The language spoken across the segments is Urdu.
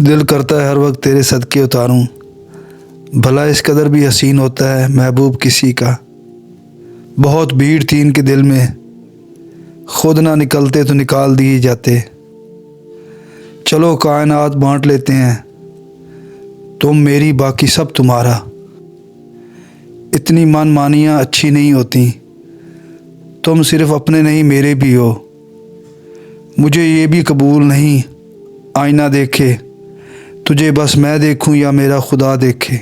دل کرتا ہے ہر وقت تیرے صدقے اتاروں، بھلا اس قدر بھی حسین ہوتا ہے محبوب کسی کا۔ بہت بھیڑ تھی ان کے دل میں، خود نہ نکلتے تو نکال دیے جاتے۔ چلو کائنات بانٹ لیتے ہیں، تم میری باقی سب تمہارا۔ اتنی من مانیاں اچھی نہیں ہوتی، تم صرف اپنے نہیں میرے بھی ہو۔ مجھے یہ بھی قبول نہیں آئینہ دیکھے، تجھے بس میں دیکھوں یا میرا خدا دیکھے۔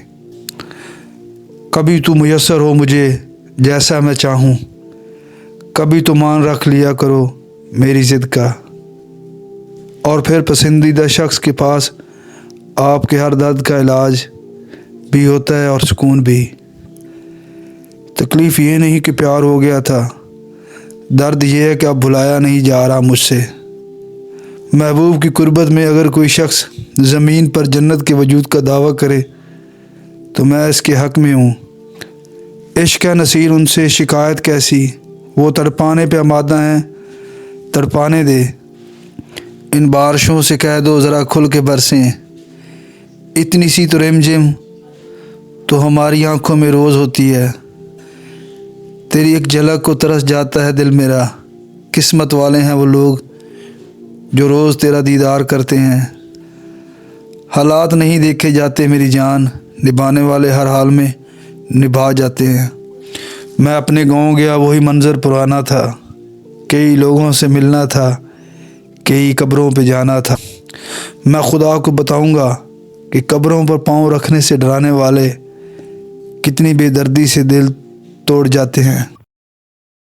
کبھی تو میسر ہو مجھے جیسا میں چاہوں، کبھی تو مان رکھ لیا کرو میری ضد کا۔ اور پھر پسندیدہ شخص کے پاس آپ کے ہر درد کا علاج بھی ہوتا ہے اور سکون بھی۔ تکلیف یہ نہیں کہ پیار ہو گیا تھا، درد یہ ہے کہ اب بھلایا نہیں جا رہا مجھ سے۔ محبوب کی قربت میں اگر کوئی شخص زمین پر جنت کے وجود کا دعویٰ کرے تو میں اس کے حق میں ہوں۔ عشق ہے نصیر ان سے شکایت کیسی، وہ تڑپانے پہ آمادہ ہیں، تڑپانے دے۔ ان بارشوں سے کہہ دو ذرا کھل کے برسیں، اتنی سی تو رم جم تو ہماری آنکھوں میں روز ہوتی ہے۔ تیری ایک جھلک کو ترس جاتا ہے دل میرا، قسمت والے ہیں وہ لوگ جو روز تیرا دیدار کرتے ہیں۔ حالات نہیں دیکھے جاتے میری جان، نبھانے والے ہر حال میں نبھا جاتے ہیں۔ میں اپنے گاؤں گیا وہی منظر پرانا تھا، کئی لوگوں سے ملنا تھا، کئی قبروں پہ جانا تھا۔ میں خدا کو بتاؤں گا کہ قبروں پر پاؤں رکھنے سے ڈرانے والے کتنی بے دردی سے دل توڑ جاتے ہیں۔